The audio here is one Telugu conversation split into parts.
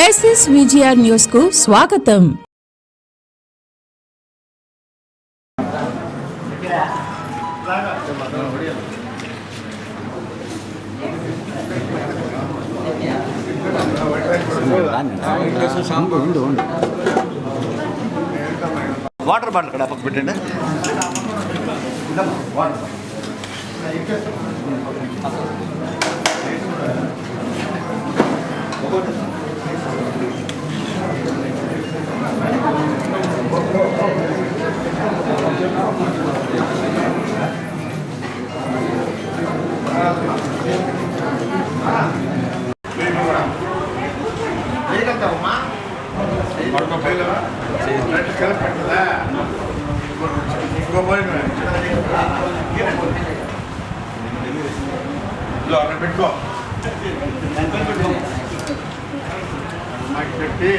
క్రైసిస్ విజిఆర్ న్యూస్ కు స్వాగతం. వాటర్ బాటిల్ ఇక్కడ పక్క పెట్టండి. పెట్టుకో పెట్టి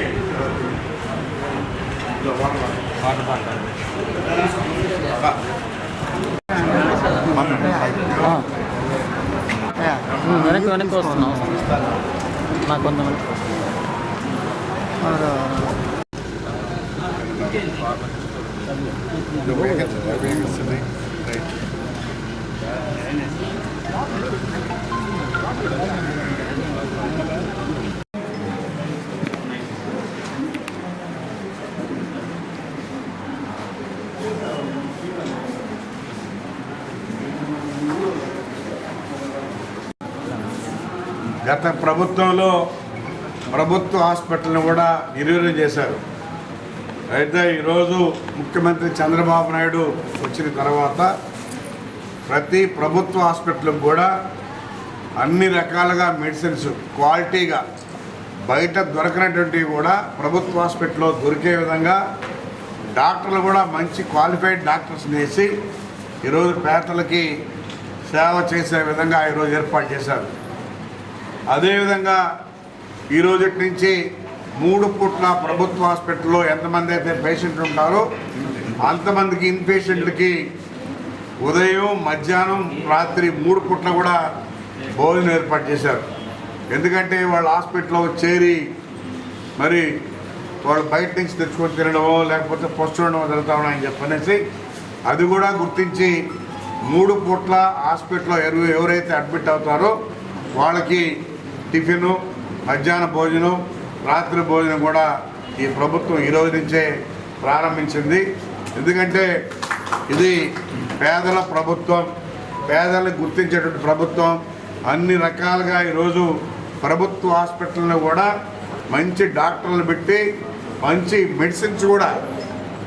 వెనక్కి వస్తున్నాం నాకు కొంతమంది గత ప్రభుత్వంలో ప్రభుత్వ హాస్పిటల్ని కూడా నిర్వీర్యం చేశారు. అయితే ఈరోజు ముఖ్యమంత్రి చంద్రబాబు నాయుడు వచ్చిన తర్వాత ప్రతి ప్రభుత్వ హాస్పిటల్కి కూడా అన్ని రకాలుగా మెడిసిన్స్ క్వాలిటీగా బయట దొరకనటువంటివి కూడా ప్రభుత్వ హాస్పిటల్లో దొరికే విధంగా డాక్టర్లు కూడా మంచి క్వాలిఫైడ్ డాక్టర్స్ని వేసి ఈరోజు పేదలకి సేవ చేసే విధంగా ఈరోజు ఏర్పాటు చేశారు. అదేవిధంగా ఈరోజు నుంచి 3 పూట్ల ప్రభుత్వ హాస్పిటల్లో ఎంతమంది అయితే పేషెంట్లు ఉంటారో అంతమందికి ఇన్పేషెంట్లకి ఉదయం మధ్యాహ్నం రాత్రి 3 పూట్ల కూడా భోజనం ఏర్పాటు చేశారు. ఎందుకంటే వాళ్ళ హాస్పిటల్లో చేరి మరి వాళ్ళు బయట నుంచి తెచ్చుకొని తినడమో లేకపోతే పొస్తుండమో జరుగుతామని చెప్పనేసి అది కూడా గుర్తించి 3 పూట్ల హాస్పిటల్లో ఎవరైతే అడ్మిట్ అవుతారో వాళ్ళకి టిఫిను, మధ్యాహ్న భోజనం, రాత్రి భోజనం కూడా ఈ ప్రభుత్వం ఈరోజు నుంచే ప్రారంభించింది. ఎందుకంటే ఇది పేదల ప్రభుత్వం, పేదలను గుర్తించేటువంటి ప్రభుత్వం. అన్ని రకాలుగా ఈరోజు ప్రభుత్వ హాస్పిటల్లో కూడా మంచి డాక్టర్లు పెట్టి మంచి మెడిసిన్స్ కూడా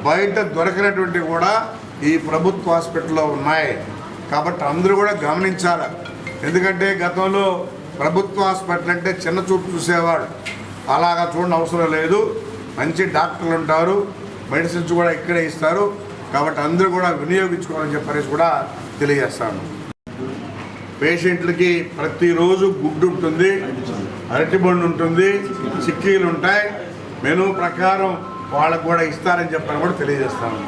బయట దొరకనటువంటివి కూడా ఈ ప్రభుత్వ హాస్పిటల్లో ఉన్నాయి. కాబట్టి అందరూ కూడా గమనించాలి. ఎందుకంటే గతంలో ప్రభుత్వ హాస్పిటల్ అంటే చిన్న చూపు చూసేవాడు, అలాగా చూడని అవసరం లేదు. మంచి డాక్టర్లు ఉంటారు, మెడిసిన్స్ కూడా ఇక్కడే ఇస్తారు. కాబట్టి అందరూ కూడా వినియోగించుకోవాలని చెప్పేసి కూడా తెలియజేస్తాను. పేషెంట్లకి ప్రతిరోజు గుడ్డు ఉంటుంది, అరటిబండు ఉంటుంది, చిక్కీలు ఉంటాయి. మెనూ ప్రకారం వాళ్ళకు కూడా ఇస్తారని చెప్పని కూడా తెలియజేస్తాను.